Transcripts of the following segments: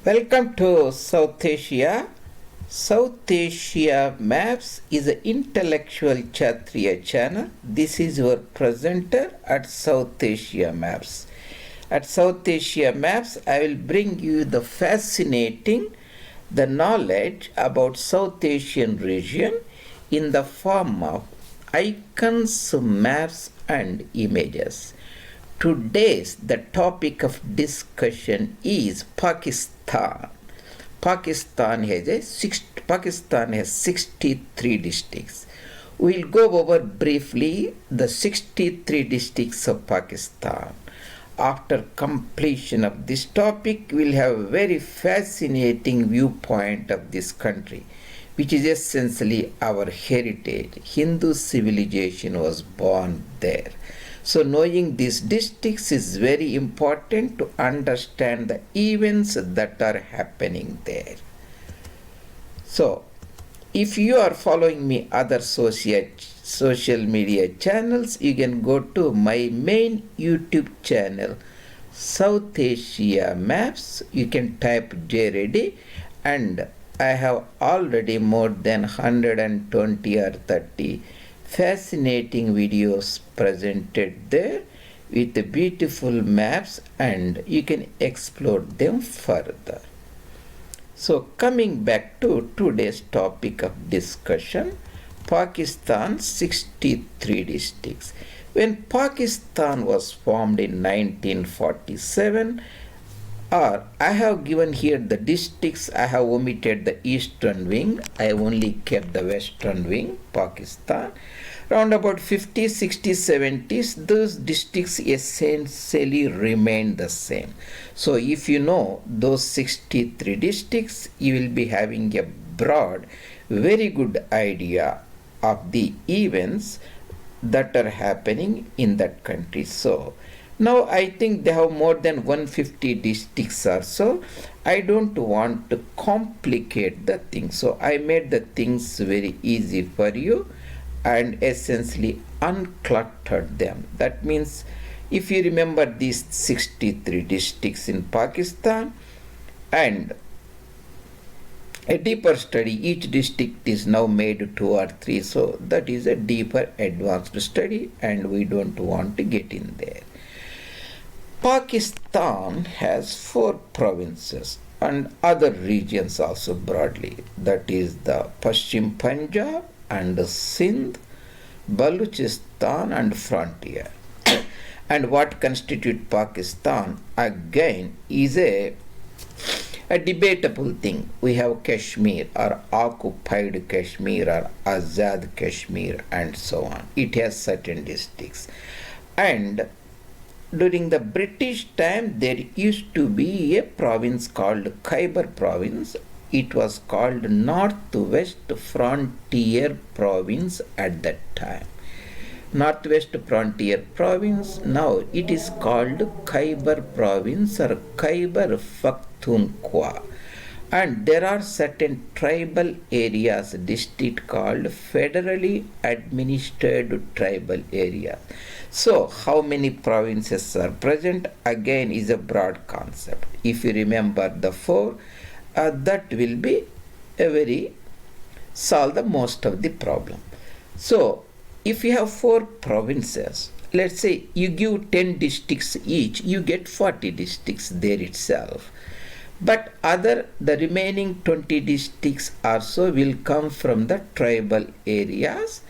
Welcome to South Asia. South Asia Maps is an intellectual Kshatriya channel. This is your presenter at South Asia Maps. At South Asia Maps, I will bring you the fascinating, the knowledge about South Asian region in the form of icons, maps and images. Today's the topic of discussion is Pakistan. Pakistan has 63 districts. We'll go over briefly the 63 districts of Pakistan. After completion of this topic, we'll have a very fascinating viewpoint of this country, which is essentially our heritage. Hindu civilization was born there. So knowing these districts is very important to understand the events that are happening there. So if you are following me other social media channels, you can go to my main YouTube channel, South Asia Maps. You can type JReady, and I have already more than 120 or 30 fascinating videos presented there with the beautiful maps, and you can explore them further. So coming back to today's topic of discussion, Pakistan 63 districts. When Pakistan was formed in 1947, or I have given here the districts, I have omitted the eastern wing, I only kept the western wing, Pakistan. Around about 50s, 60s, 70s, those districts essentially remain the same. So if you know those 63 districts, you will be having a broad, very good idea of the events that are happening in that country. So now I think they have more than 150 districts or so. I don't want to complicate the things. So I made the things very easy for you and essentially uncluttered them. That means if you remember these 63 districts in Pakistan and a deeper study, each district is now made 2 or 3. So that is a deeper advanced study and we don't want to get in there. Pakistan has 4 provinces and other regions also broadly. That is the Pashchim Punjab and Sindh, Balochistan and frontier. And what constitutes Pakistan again is a debatable thing. We have Kashmir or occupied Kashmir or Azad Kashmir and so on. It has certain districts. And during the British time, there used to be a province called Khyber province. It was called Northwest Frontier Province at that time. Northwest Frontier Province, now it is called Khyber Province or Khyber Pakhtunkhwa. And there are certain tribal areas, district called federally administered tribal areas. So how many provinces are present again is a broad concept. If you remember the 4, that will be solve the most of the problem. So if you have 4 provinces, let's say you give 10 districts each, you get 40 districts there itself. But the remaining 20 districts also will come from the tribal areas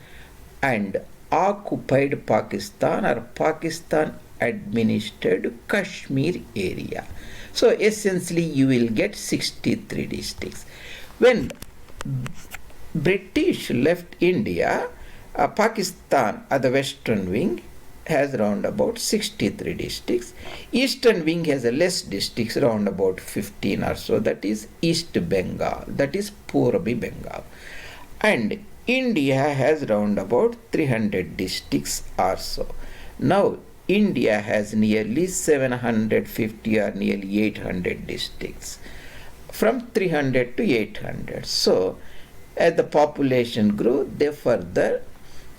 and occupied Pakistan or Pakistan administered Kashmir area. So essentially you will get 63 districts. When British left India, Pakistan at the western wing has around about 63 districts. Eastern wing has a less districts, around about 15 or so. That is East Bengal, that is Purbi Bengal. And India has around about 300 districts or so. Now India has nearly 750 or nearly 800 districts, from 300 to 800. So as the population grew, they further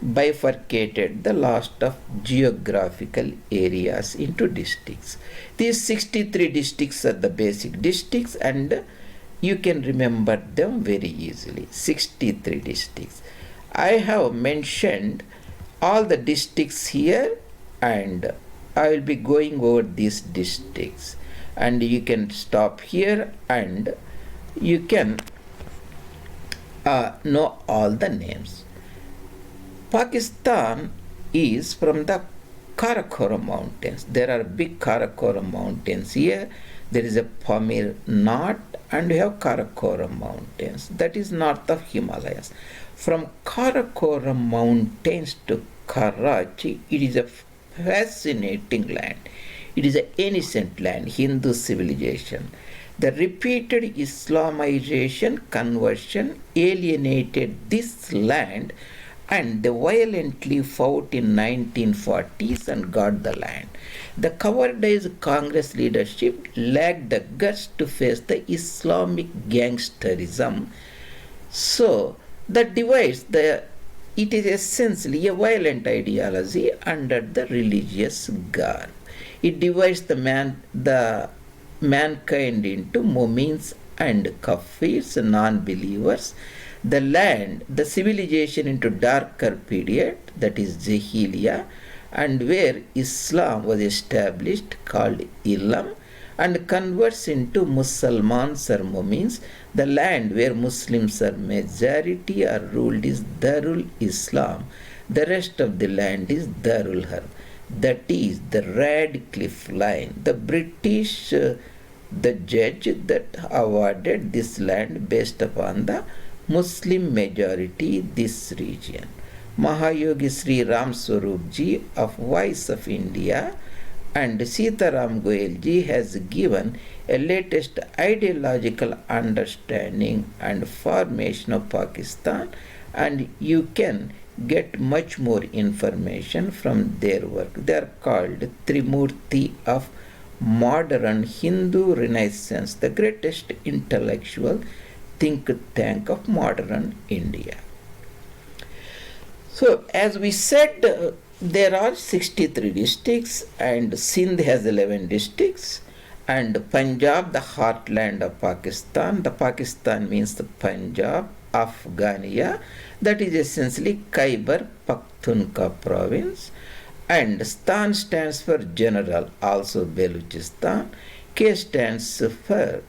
bifurcated the last of geographical areas into districts. These 63 districts are the basic districts, and you can remember them very easily. 63 districts. I have mentioned all the districts here, and I will be going over these districts, and you can stop here and you can know all the names. Pakistan is from the Karakoram mountains. There are big Karakoram mountains here. There is a Pamir North, and we have Karakoram mountains. That is north of Himalayas. From Karakoram mountains to Karachi, it is a fascinating land. It is an ancient land, Hindu civilization. The repeated Islamization conversion alienated this land, and they violently fought in 1940s and got the land. The cowardized Congress leadership lacked the guts to face the Islamic gangsterism. So that divides it is essentially a violent ideology under the religious garb. It divides the mankind into mu'mins and kafirs, non-believers, the land, the civilization into darker period, that is Jahiliyyah, and where Islam was established, called Ilam, and converts into Mussalmans or Mu'mins. The land where Muslims are majority are ruled is Darul Islam. The rest of the land is Darul Harb. That is the Radcliffe line. The British, the judge that awarded this land based upon the Muslim majority this region. Mahayogi Sri Ram Swarup Ji of Voice of India and Sitaram Goyal Ji has given a latest ideological understanding and formation of Pakistan, and you can get much more information from their work. They are called Trimurti of modern Hindu Renaissance, the greatest intellectual think tank of modern India. So as we said, there are 63 districts, and Sindh has 11 districts, and Punjab, the heartland of Pakistan. The Pakistan means the Punjab, Afghania, that is essentially Khyber Pakhtunkhwa province, and Stan stands for general, also Balochistan. K stands for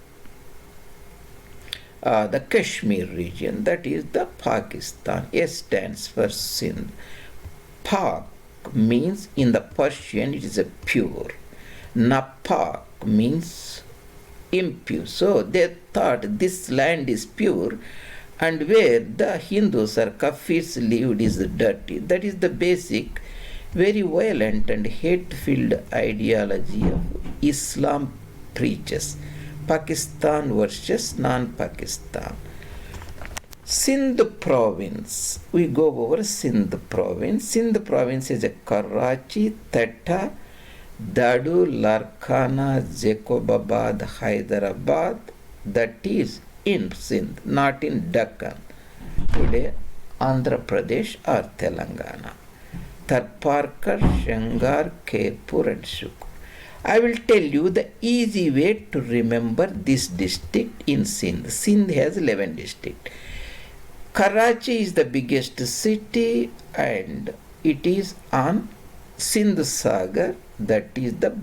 the Kashmir region, that is the Pakistan. S stands for Sindh. Pak means in the Persian it is a pure. Napak means impure. So they thought this land is pure, and where the Hindus or Kafirs lived is dirty. That is the basic, very violent and hate-filled ideology of Islam preaches. Pakistan versus non-Pakistan. Sindh province. We go over Sindh province. Sindh province is a Karachi, Thatta, Dadu, Larkana, Jacobabad, Hyderabad. That is in Sindh, not in Deccan. Today, Andhra Pradesh or Telangana. Tharparkar, Sanghar, Khairpur and Sukkur. I will tell you the easy way to remember this district in Sindh. Sindh has 11 districts. Karachi is the biggest city, and it is on Sindh Sagar, that is the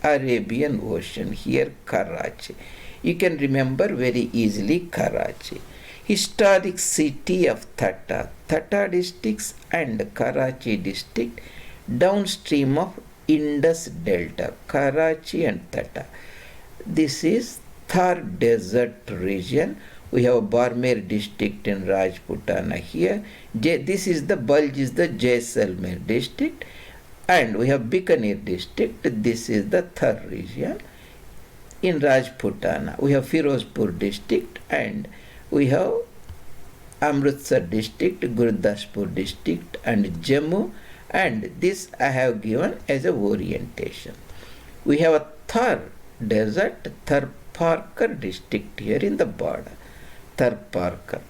Arabian Ocean. Here Karachi. You can remember very easily Karachi. Historic city of Thatta. Thatta districts and Karachi district downstream of Indus Delta, Karachi and Thatta. This is Thar desert region. We have Barmer district in Rajputana here. This is the bulge is the Jaisalmer district, and we have Bikaner district. This is the Thar region. In Rajputana we have Firozpur district, and we have Amritsar district, Gurdaspur district and Jammu, and this I have given as a orientation. We have a Thar desert, Tharparkar district here in the border. Tharparkar.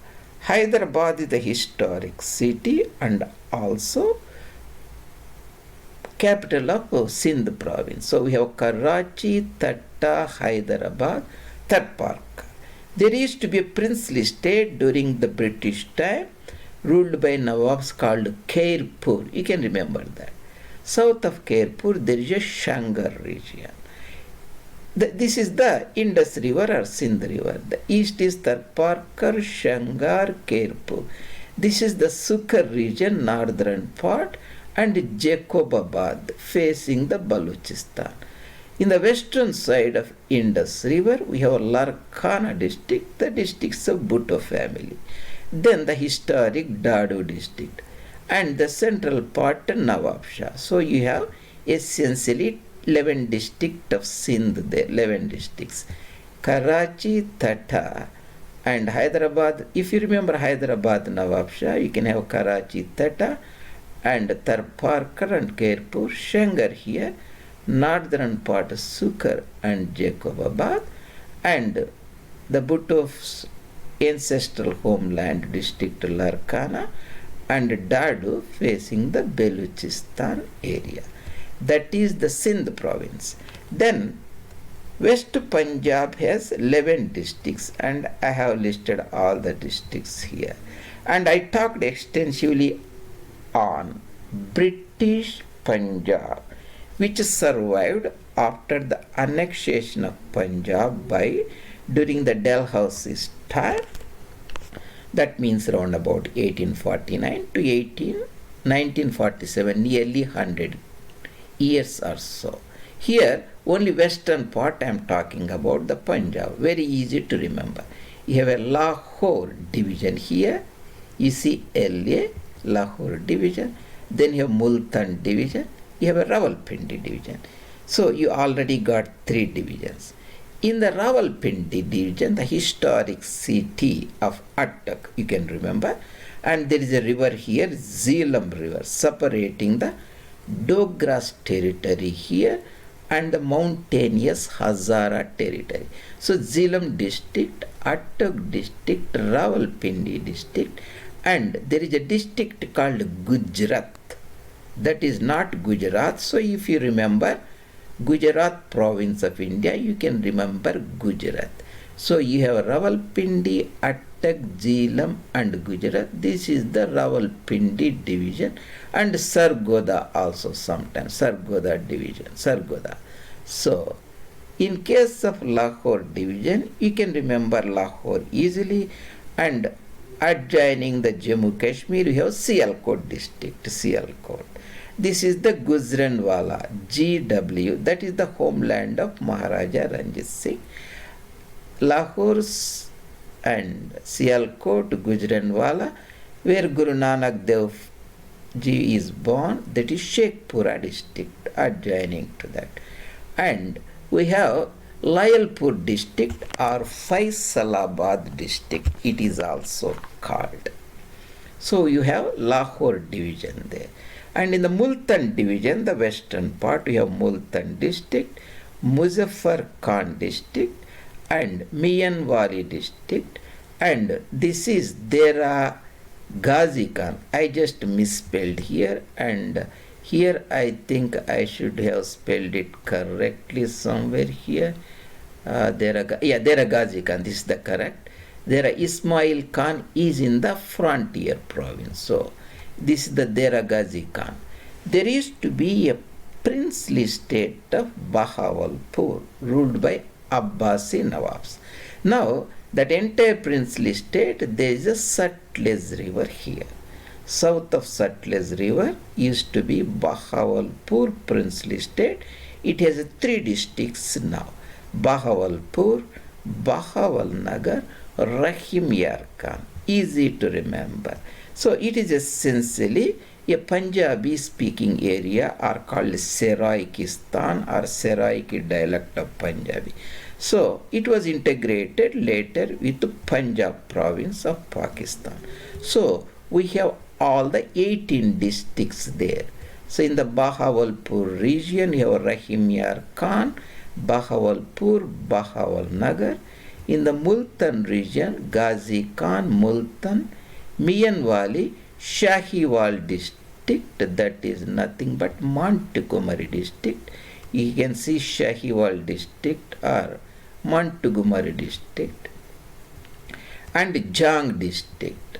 Hyderabad is the historic city and also capital of Sindh province. So we have Karachi, Thatta, Hyderabad, Thatta. There used to be a princely state during the British time ruled by Nawabs called Khairpur. You can remember that. South of Khairpur there is a Sanghar region. This is the Indus River or Sindh River. The east is Tharparkar, Sanghar, Khairpur. This is the Sukkur region, northern part, and Jacobabad facing the Balochistan. In the western side of Indus River, we have Larkana district, the districts of Bhutto family. Then the historic Dadu district. And the central part, Nawab Shah. So you have essentially 11 districts of Sindh there, 11 districts. Karachi, Thatta, and Hyderabad. If you remember Hyderabad Nawab Shah, you can have Karachi, Thatta, and Tharparkar and Khairpur, Sanghar here, northern part Sukkur and Jacobabad, and the Bhutto's ancestral homeland district Larkana, and Dadu facing the Balochistan area. That is the Sindh province. Then West Punjab has 11 districts, and I have listed all the districts here. And I talked extensively on British Punjab, which survived after the annexation of Punjab during the Dalhousie's time. That means around about 1849 to 1947, nearly 100 years or so. Here, only western part I am talking about, the Punjab. Very easy to remember. You have a Lahore division here. You see LA, Lahore division. Then you have Multan division. You have a Rawalpindi division. So you already got 3 divisions. In the Rawalpindi division, the historic city of Attock, you can remember, and there is a river here, Jhelum river, separating the Dogras territory here and the mountainous Hazara territory. So Jhelum district, Attock district, Rawalpindi district, and there is a district called Gujrat. That is not Gujarat. So if you remember Gujarat province of India, you can remember Gujrat. So you have Rawalpindi, Attock, Jhelum and Gujrat. This is the Rawalpindi division, and Sargodha also sometimes, Sargodha division, Sargodha. So in case of Lahore division, you can remember Lahore easily, and adjoining the Jammu Kashmir, you have Sialkot district, Sialkot. This is the Gujranwala, GW, that is the homeland of Maharaja Ranjit Singh. Lahore and Sialkot, Gujranwala, where Guru Nanak Dev Ji is born, that is Sheikhpura district, adjoining to that. And we have Layalpur district or Faisalabad district, it is also called. So you have Lahore division there. And in the Multan division, the western part, you have Multan district, Muzaffar Khan district, and Mianwali district, and this is Dera Ghazi Khan. I just misspelled here, and here I think I should have spelled it correctly somewhere here. Dera Ghazi Khan, this is the correct. Dera Ismail Khan is in the frontier province. So this is the Dera Ghazi Khan. There used to be a princely state of Bahawalpur ruled by Abbasi Nawabs. Now that entire princely state, there is a Sutlej river here. South of Sutlej river used to be Bahawalpur princely state. It has 3 districts now: Bahawalpur, Bahawalnagar, Rahim Yar Khan. Easy to remember. So it is essentially a Punjabi speaking area, are called Seraikistan or Seraiki dialect of Punjabi. So it was integrated later with the Punjab province of Pakistan. So we have all the 18 districts there. So in the Bahawalpur region, you have Rahim Yar Khan, Bahawalpur, Bahawalnagar. In the Multan region, Ghazi Khan, Multan, Mianwali, Shahiwal district, that is nothing but Montgomery district. You can see Shahiwal district or Montgomery district, and Jang district.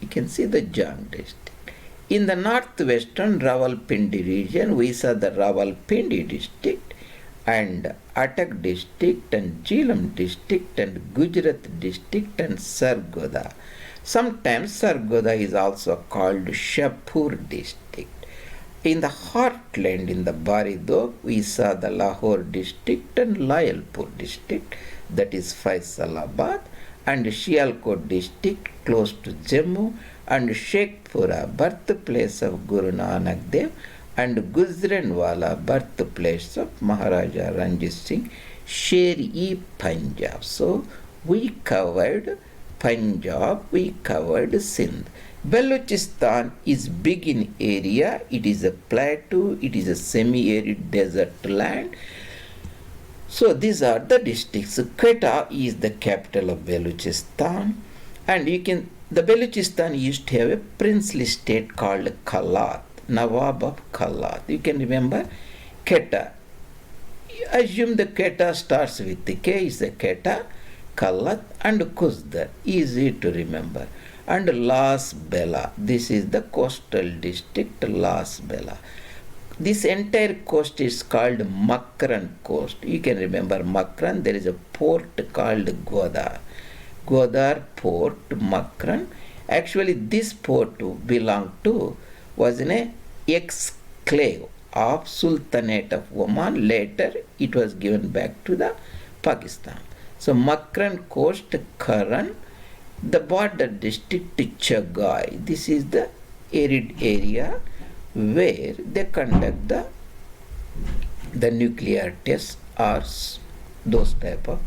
You can see the Jang district. In the northwestern Rawalpindi region, we saw the Rawalpindi district and Attock district and Jhelum district and Gujrat district and Sargodha. Sometimes Sargodha is also called Shapur district. In the heartland, in the Baridog, we saw the Lahore district and Layalpur district, that is Faisalabad, and Sialkot district close to Jammu, and Sheikhpura, birthplace of Guru Nanak Dev, and Gujranwala, birthplace of Maharaja Ranjit Singh, Sher-e Punjab. So we covered Punjab, we covered Sindh. Balochistan is big in area. It is a plateau, it is a semi-arid desert land. So these are the districts. Quetta is the capital of Balochistan, and the Balochistan used to have a princely state called Kalat, Nawab of Kalat. You can remember Quetta. Assume the Quetta starts with the K, is the Quetta, Kalat, and Kuzdar, easy to remember. And Las Bela, this is the coastal district, Las Bela. This entire coast is called Makran coast. You can remember Makran, there is a port called Godar. Godar port, Makran. Actually this port was in a exclave of Sultanate of Oman. Later it was given back to the Pakistan. So Makran coast, Karan, the border district Chagai. This is the arid area where they conduct the nuclear tests or those type of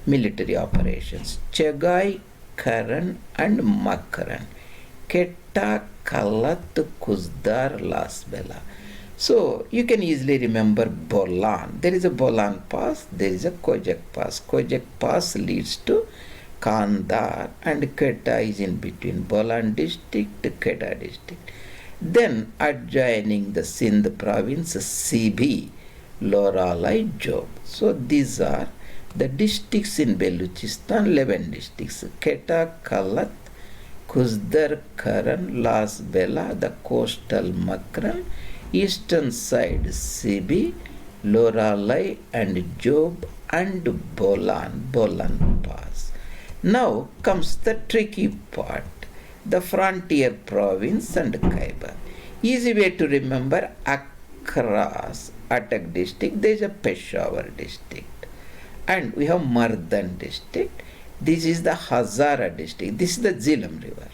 military operations. Chagai, Karan and Makran. Quetta, Kalat, Kuzdar, Las Bela. So you can easily remember Bolan. There is a Bolan pass, there is a Kojak pass. Kojak pass leads to Kandar, and Quetta is in between Bolan district, Quetta district. Then adjoining the Sindh province, Sibi, Loralai, Job. So these are the districts in Balochistan, 11 districts. Quetta, Kalat, Kuzdar, Karan, Las Bela, the coastal Makran, eastern side Sibi, Loralai and Job, and Bolan Pass. Now comes the tricky part, the frontier province and Khyber. Easy way to remember, across Attock district there is a Peshawar district, and we have Mardan district. This is the Hazara district. This is the Jhelum river.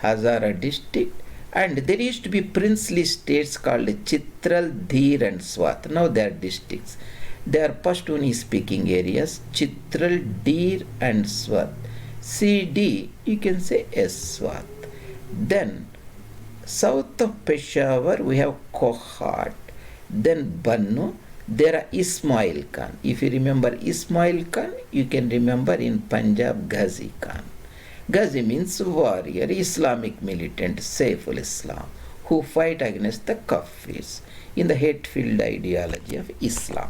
Hazara district, and there used to be princely states called Chitral, Dhir and Swat. Now they are districts. They are Pashtuni speaking areas, Chitral, Dhir and Swat. CD, you can say S Swat. Then south of Peshawar we have Kohat, then Bannu. There are Ismail Khan. If you remember Ismail Khan, you can remember in Punjab Ghazi Khan. Ghazi means warrior, Islamic militant, Saiful Islam, who fight against the Kafirs in the hate-filled ideology of Islam.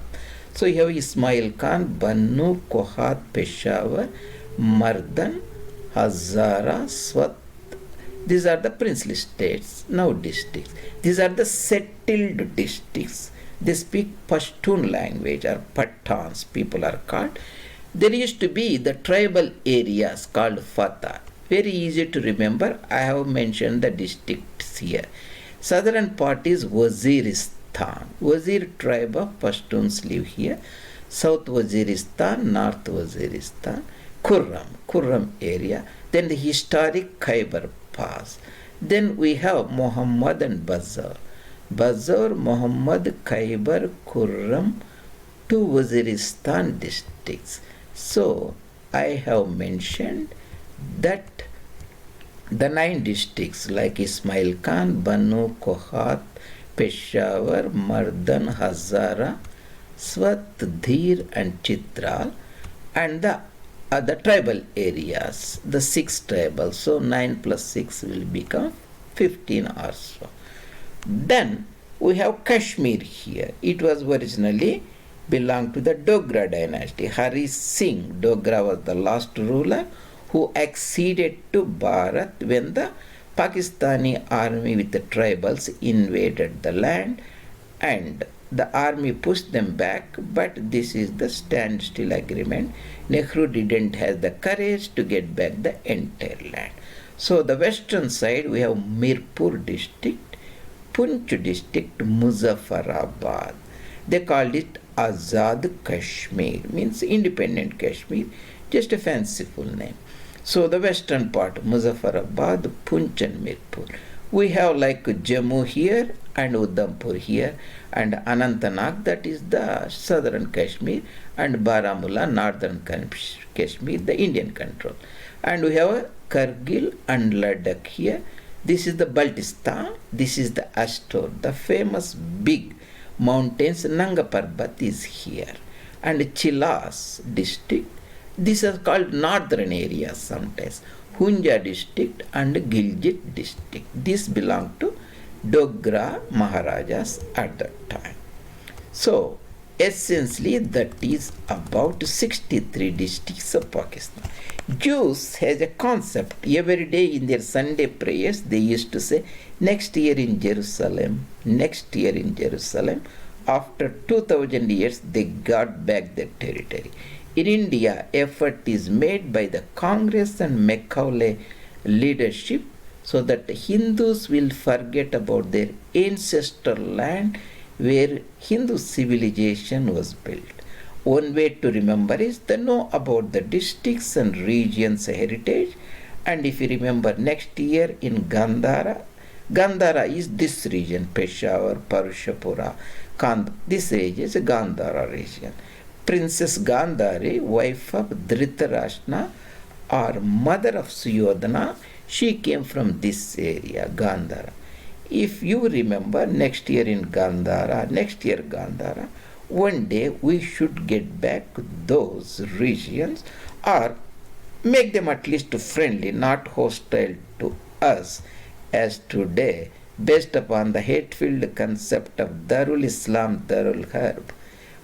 So you have Ismail Khan, Bannu, Kohat, Peshawar, Mardan, Hazara, Swat. These are the princely states, now districts. These are the settled districts. They speak Pashtun language, or Pathans people are called. There used to be the tribal areas called Fatah. Very easy to remember. I have mentioned the districts here. Southern part is Waziristan. Wazir tribe of Pashtuns live here. South Waziristan, North Waziristan. Kurram area. Then the historic Khyber Pass. Then we have Muhammad and Bazaar. Bazaar, Muhammad, Khyber, Kurram, two Waziristan districts. So I have mentioned that the 9 districts like Ismail Khan, Bannu, Kohat, Peshawar, Mardan, Hazara, Swat, Dhir and Chitral, and the the tribal areas, the 6 tribal. So 9 plus 6 will become 15 or so. Then we have Kashmir here. It was originally belonged to the Dogra dynasty. Hari Singh Dogra was the last ruler who acceded to Bharat when the Pakistani army with the tribals invaded the land, and the army pushed them back, but this is the standstill agreement. Nehru didn't have the courage to get back the entire land. So the western side we have Mirpur district, Poonch district, Muzaffarabad. They called it Azad Kashmir, means independent Kashmir, just a fanciful name. So the western part, Muzaffarabad, Poonch and Mirpur. We have like Jammu here and Udhampur here, and Anantnag, that is the southern Kashmir, and Baramulla, northern Kashmir, the Indian control. And we have Kargil and Ladakh here. This is the Balochistan, this is the Astor, the famous big mountains Nanga Parbat is here. And Chilas district, this is called northern area sometimes. Hunja district and Gilgit district. This belonged to Dogra Maharajas at that time. So essentially that is about 63 districts of Pakistan. Jews has a concept. Every day in their Sunday prayers they used to say, next year in Jerusalem, next year in Jerusalem. After 2000 years they got back their territory. In India, effort is made by the Congress and Macaulay leadership so that Hindus will forget about their ancestral land where Hindu civilization was built. One way to remember is to know about the districts and regions' heritage. And if you remember, next year in Gandhara, Gandhara is this region, Peshawar, Parushapura, this region is a Gandhara region. Princess Gandhari, wife of Dhritarashtra or mother of Suyodhana, she came from this area, Gandhara. If you remember, next year in Gandhara, one day we should get back those regions or make them at least friendly, not hostile to us as today, based upon the hate-filled concept of Darul Islam, Darul Harb,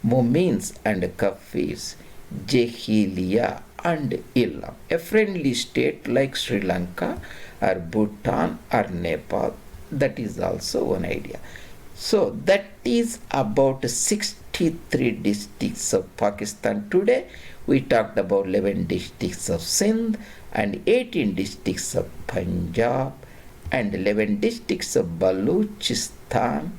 Mumins and Kafirs, Jahiliya and Islam. A friendly state like Sri Lanka or Bhutan or Nepal, that is also one idea. So that is about 63 districts of Pakistan today. We talked about 11 districts of Sindh and 18 districts of Punjab and 11 districts of Balochistan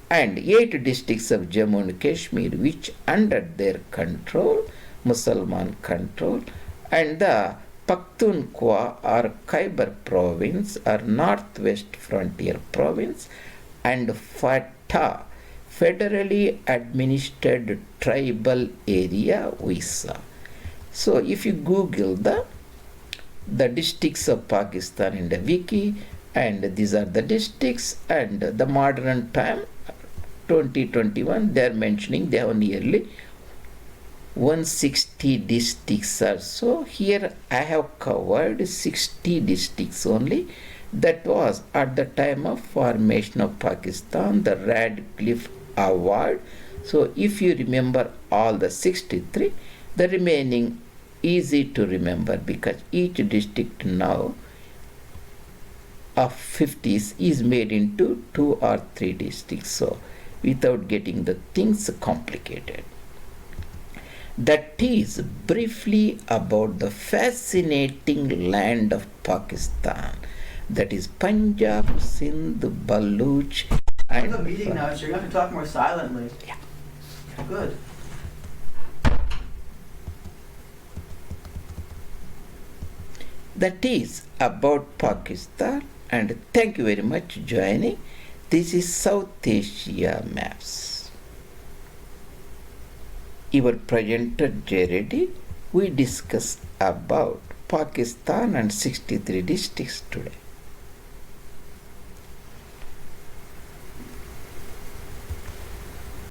and 8 districts of Jammu and Kashmir, which under their control, Musalman control, and the Pakhtunkhwa or Khyber province or northwest frontier province, and Thatta, federally administered tribal area we saw. So if you Google the districts of Pakistan in the wiki, and these are the districts, and the modern time 2021 they are mentioning they have nearly 160 districts or so. Here I have covered 60 districts only. That was at the time of formation of Pakistan, the Radcliffe Award. So if you remember all the 63, the remaining easy to remember because each district now of 50s is made into 2 or 3 districts. So without getting the things complicated. That is briefly about the fascinating land of Pakistan. That is Punjab, Sindh, Baloch, and... I have a meeting now, so you're going to have to talk more silently. Yeah. Good. That is about Pakistan, and thank you very much for joining. This is South Asia Maps. Your presenter J. We discuss about Pakistan and 63 districts today.